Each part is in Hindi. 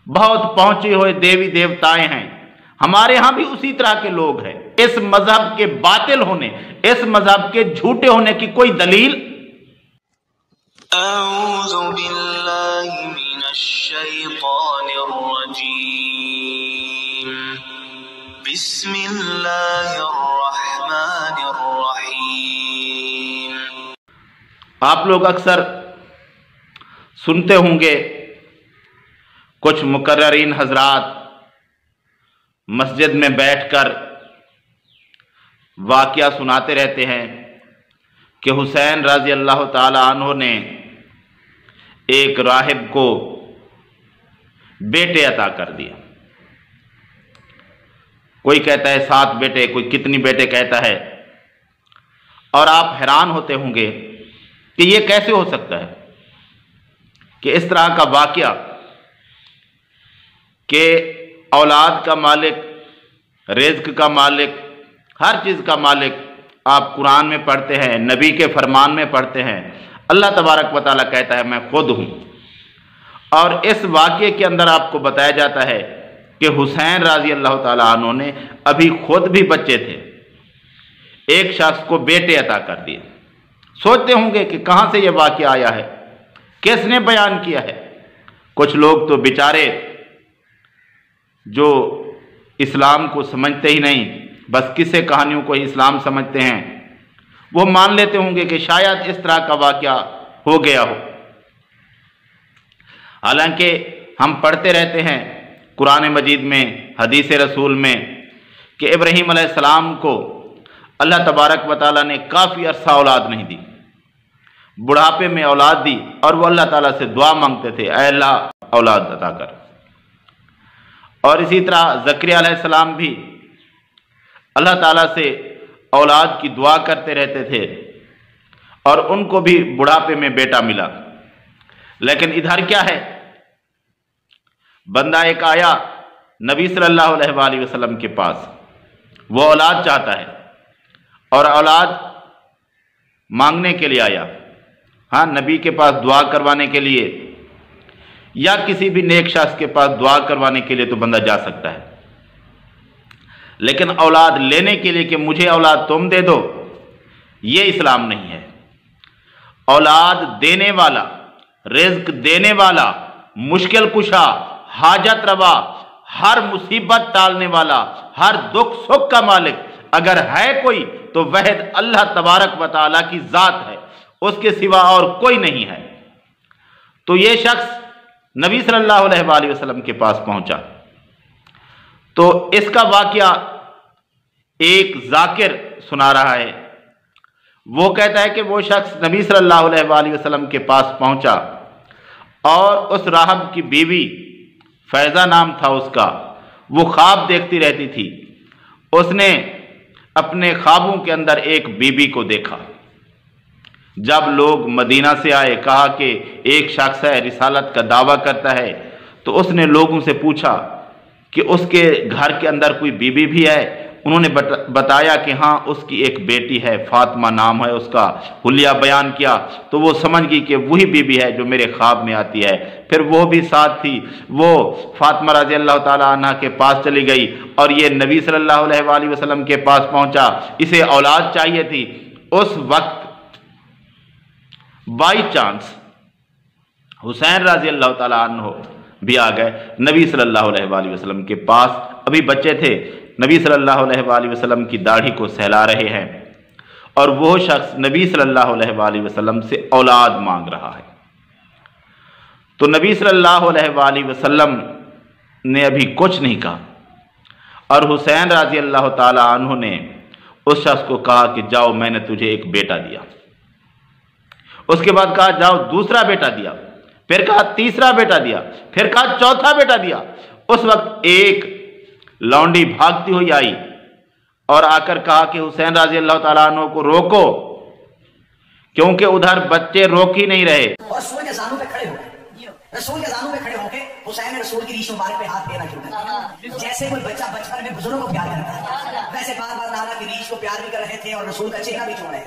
बहुत पहुंचे हुए देवी देवताएं हैं। हमारे यहां भी उसी तरह के लोग हैं। इस मजहब के बातिल होने, इस मजहब के झूठे होने की कोई दलील? अऊज़ु बिल्लाहि मिनश शैतानिर रजीम। बिस्मिल्लाहिर रहमानिर रहीम। आप लोग अक्सर सुनते होंगे कुछ मुकर्ररीन हजरात मस्जिद में बैठकर वाक़या सुनाते रहते हैं कि हुसैन रज़ी अल्लाह ताला अन्हु ने एक राहिब को बेटे अता कर दिया। कोई कहता है 7 बेटे, कोई कितनी बेटे कहता है। और आप हैरान होते होंगे कि यह कैसे हो सकता है कि इस तरह का वाक़या कि औलाद का मालिक, रिज़्क़ का मालिक, हर चीज़ का मालिक आप कुरान में पढ़ते हैं, नबी के फरमान में पढ़ते हैं। अल्लाह तबारक व तआला कहता है मैं खुद हूँ। और इस वाक़ये के अंदर आपको बताया जाता है कि हुसैन रज़ी अल्लाह ताला अन्हु ने अभी खुद भी बच्चे थे, एक शख्स को बेटे अता कर दिए। सोचते होंगे कि कहाँ से यह वाक़या आया है, किसने बयान किया है। कुछ लोग तो बेचारे जो इस्लाम को समझते ही नहीं, बस किस्से कहानियों को ही इस्लाम समझते हैं, वो मान लेते होंगे कि शायद इस तरह का वाक़या हो गया हो। हालांकि हम पढ़ते रहते हैं कुरान मजीद में, हदीस रसूल में कि इब्राहीम अलैहिस्सलाम को अल्लाह तबारक व तआला ने काफ़ी अरसा औलाद नहीं दी, बुढ़ापे में औलाद दी और वो अल्लाह ताला से दुआ मांगते थे, ऐ अल्लाह औलाद अता कर। और इसी तरह ज़करिया अलैहिस्सलाम भी अल्लाह ताला से औलाद की दुआ करते रहते थे और उनको भी बुढ़ापे में बेटा मिला। लेकिन इधर क्या है, बंदा एक आया नबी सल्लल्लाहु अलैहि वसल्लम के पास, वो औलाद चाहता है और औलाद मांगने के लिए आया। हाँ, नबी के पास दुआ करवाने के लिए या किसी भी नेक शख्स के पास दुआ करवाने के लिए तो बंदा जा सकता है, लेकिन औलाद लेने के लिए कि मुझे औलाद तुम दे दो, ये इस्लाम नहीं है। औलाद देने वाला, रिज़्क़ देने वाला, मुश्किल कुशा, हाजत रवा, हर मुसीबत टालने वाला, हर दुख सुख का मालिक अगर है कोई तो वह अल्लाह तबारक व तआला की ज़ात है, उसके सिवा और कोई नहीं है। तो ये शख्स नबी सल्लल्लाहु अलैहि वसल्लम के पास पहुंचा तो इसका वाक़या एक जाकिर सुना रहा है। वो कहता है कि वो शख्स नबी सल्लल्लाहु अलैहि वसल्लम के पास पहुंचा और उस राहब की बीवी, फैज़ा नाम था उसका, वो ख्वाब देखती रहती थी। उसने अपने ख्वाबों के अंदर एक बीबी को देखा। जब लोग मदीना से आए, कहा कि एक शख्स है रिसालत का दावा करता है, तो उसने लोगों से पूछा कि उसके घर के अंदर कोई बीबी भी है। उन्होंने बताया कि हाँ, उसकी एक बेटी है, फातिमा नाम है उसका। हुलिया बयान किया तो वो समझ गई कि वही बीबी है जो मेरे ख्वाब में आती है। फिर वो भी साथ थी, वो फातिमा रज़ी अल्लाह ताला अन्हा के पास चली गई और ये नबी सल्लल्लाहु अलैहि वसल्लम के पास पहुंचा। इसे औलाद चाहिए थी। उस वक्त बाई चांस हुसैन रज़ी अल्लाह ताला अन्हु भी आ गए नबी सल्लल्लाहु अलैहि वसल्लम के पास। अभी बच्चे थे, नबी सल्लल्लाहु अलैहि वसल्लम की दाढ़ी को सहला रहे हैं और वो शख्स नबी सल्लल्लाहु अलैहि वसल्लम से औलाद मांग रहा है। तो नबी सल्लल्लाहु अलैहि वसल्लम ने अभी कुछ नहीं कहा और हुसैन रज़ी अल्लाह ताला अन्हु ने उस शख्स को कहा कि जाओ, मैंने तुझे एक बेटा दिया। उसके बाद कहा जाओ दूसरा बेटा दिया, फिर कहा तीसरा बेटा दिया, फिर कहा चौथा बेटा दिया। उस वक्त एक लौंडी भागती हुई आई और आकर कहा कि हुसैन रज़ी अल्लाह ताला अन्हु को रोको, क्योंकि उधर बच्चे रोक ही नहीं रहे। और रसूल के ज़ानू पे खड़े हो गए, रसूल के ज़ानू पे खड़े होके हुसैन रसूल की रीश मुबारक पे हाथ फेरना शुरू कर। जैसे कोई बच्चा बचपन में बुजुर्गों को प्यार करता है, वैसे बार बार नाना की रीश को प्यार भी कर रहे थे और रसूल का चेहरा भी छोड़ रहे थे।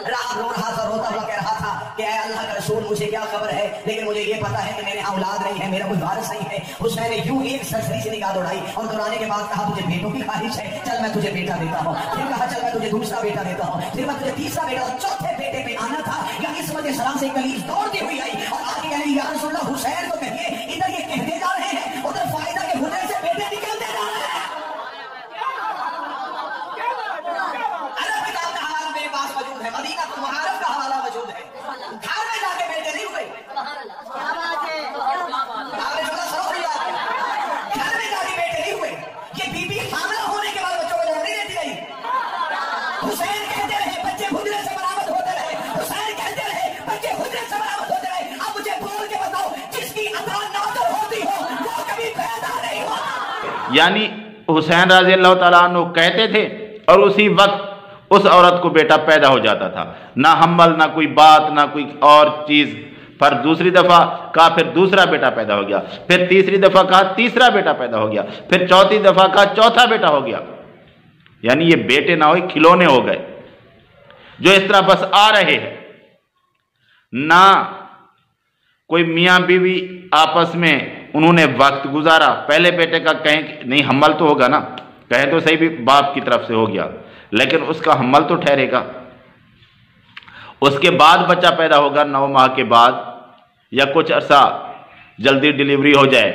रात रो रहा था, रोता हुआ कह रहा था कि ऐ अल्लाह का रसूल, मुझे क्या खबर है, लेकिन मुझे ये पता है कि मेरे औलाद नहीं है, मेरा कोई वारिस नहीं है। हुसैन ने यूं एक सरसरी से निगाह दौड़ाई और दौड़ाने के बाद कहा, तुझे बेटों की ख्वाहिश है, चल मैं तुझे बेटा देता हूँ। फिर कहा, चल मैं तुझे दूसरा बेटा देता हूँ, फिर मैं तुझे तीसरा बेटा, और चौथे बेटे पे आना था। या इस वजह सलाम से कलीज दौड़ती हुई आई और आगे यानी या रसूलल्लाह, हुसैन को कहिए इधर ये कहते जा रहे हैं, उधर फायदा के हुनर से बेटे निकलते जा रहे हैं। अरब किताब का हवाला मेरे पास मौजूद है, मदीना तुल मुहारब का हवाला मौजूद है। घर में जाके बेटे नहीं हुए, घर में जाके बेटे नहीं हुए। ये बीबी हामिला होने के बाद बच्चों को जन्म नहीं देती रही। हुसैन कहते रहे बच्चे हुजरे से बरामद होते रहे, हुसैन कहते रहे बच्चे हुजरे से बरामद होते रहे। अब मुझे बोल के बताओ, जिसकी अता नादर होती हो वो कभी पैदा नहीं हुआ। यानी हुसैन रज़ी अल्लाह तआला अन्हु कहते थे और उसी वक्त उस औरत को बेटा पैदा हो जाता था। ना हम्बल, ना कोई बात, ना कोई और चीज। पर दूसरी दफा कहा, फिर दूसरा बेटा पैदा हो गया, फिर तीसरी दफा कहा तीसरा बेटा पैदा हो गया, फिर चौथी दफा कहा चौथा बेटा हो गया। यानी ये बेटे ना हो, खिलौने हो गए जो इस तरह बस आ रहे हैं। ना कोई मियां बीवी आपस में उन्होंने वक्त गुजारा, पहले बेटे का कहें नहीं हम्बल तो होगा ना, कहें तो सही भी बाप की तरफ से हो गया, लेकिन उसका हम्बल तो ठहरेगा। उसके बाद बच्चा पैदा होगा 9 माह के बाद, या कुछ अरसा जल्दी डिलीवरी हो जाए,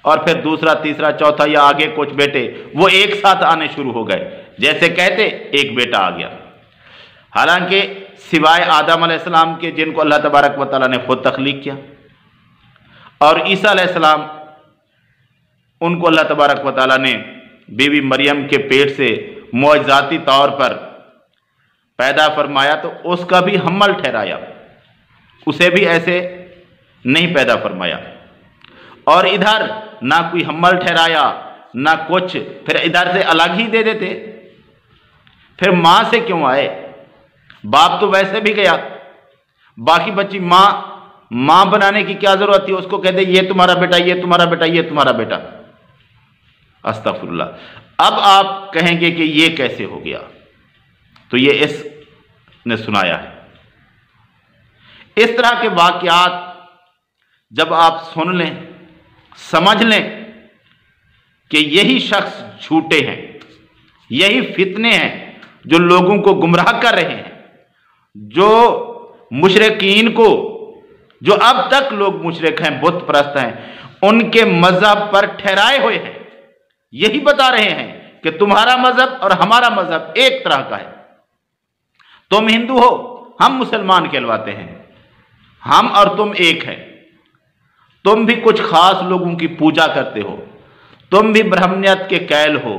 और फिर दूसरा, तीसरा, चौथा या आगे कुछ बेटे वो एक साथ आने शुरू हो गए। जैसे कहते एक बेटा आ गया। हालांकि सिवाय आदम अलैहिस्सलाम के, जिनको अल्लाह तबारक व तआला ने खुद तख्लीक किया, और ईसा अलैहिस्सलाम, उनको अल्लाह तबारक व तआला ने बीवी मरियम के पेट से मुअज्जाती तौर पर पैदा फरमाया, तो उसका भी हम्बल ठहराया, उसे भी ऐसे नहीं पैदा फरमाया। और इधर ना कोई हम्बल ठहराया ना कुछ, फिर इधर से अलग ही दे देते। फिर मां से क्यों आए, बाप तो वैसे भी गया, बाकी बच्ची मां बनाने की क्या जरूरत थी। उसको कहते ये तुम्हारा बेटा, ये तुम्हारा बेटा, ये तुम्हारा बेटा। अस्तगफुरुल्लाह। अब आप कहेंगे कि ये कैसे हो गया, तो ये इसने सुनाया है। इस तरह के वाकयात जब आप सुन लें, समझ लें कि यही शख्स झूठे हैं, यही फितने हैं जो लोगों को गुमराह कर रहे हैं, जो मुशरिकीन को, जो अब तक लोग मुशरिक हैं, बुत परस्त हैं, उनके मजहब पर ठहराए हुए हैं, यही बता रहे हैं कि तुम्हारा मजहब और हमारा मजहब एक तरह का है। तुम हिंदू हो, हम मुसलमान कहलवाते हैं, हम और तुम एक हैं। तुम भी कुछ खास लोगों की पूजा करते हो, तुम भी ब्राह्मणियत के कैल हो,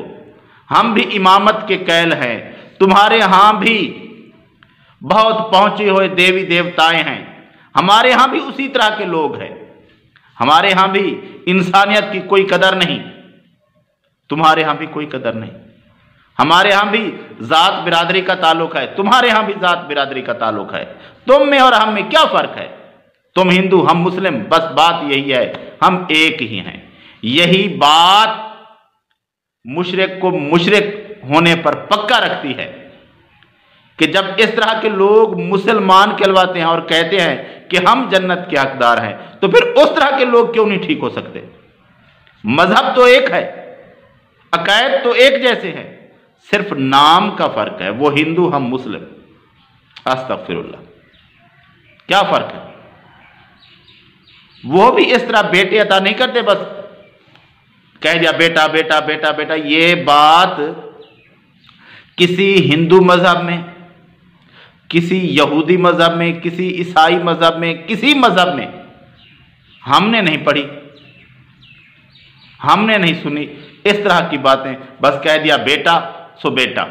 हम भी इमामत के कैल हैं। तुम्हारे यहां भी बहुत पहुंचे हुए देवी देवताएं हैं, हमारे यहां भी उसी तरह के लोग हैं। हमारे यहां भी इंसानियत की कोई कदर नहीं, तुम्हारे यहां भी कोई कदर नहीं। हमारे यहां भी जात बिरादरी का ताल्लुक है, तुम्हारे यहां भी जात बिरादरी का ताल्लुक है। तुम में और हम में क्या फर्क है, तुम हिंदू हम मुस्लिम, बस बात यही है, हम एक ही हैं। यही बात मुशरिक को मुशरिक होने पर पक्का रखती है कि जब इस तरह के लोग मुसलमान कहलवाते हैं और कहते हैं कि हम जन्नत के हकदार हैं, तो फिर उस तरह के लोग क्यों नहीं ठीक हो सकते। मजहब तो एक है, अकायद तो एक जैसे हैं, सिर्फ नाम का फर्क है, वो हिंदू हम मुस्लिम। अस्तगफिरुल्लाह, क्या फर्क है। वो भी इस तरह बेटे अता नहीं करते, बस कह दिया बेटा बेटा बेटा बेटा। ये बात किसी हिंदू मजहब में, किसी यहूदी मजहब में, किसी ईसाई मजहब में, किसी मजहब में हमने नहीं पढ़ी, हमने नहीं सुनी इस तरह की बातें। बस कह दिया बेटा सो बेटा।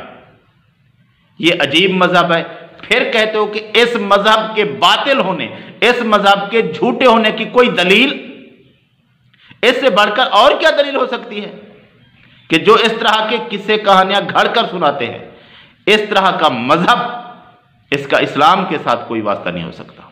ये अजीब मजहब है। फिर कहते हो कि इस मजहब के बातिल होने, इस मजहब के झूठे होने की कोई दलील, इससे बढ़कर और क्या दलील हो सकती है कि जो इस तरह के किस्से कहानियां घड़कर सुनाते हैं। इस तरह का मजहब, इसका इस्लाम के साथ कोई वास्ता नहीं हो सकता।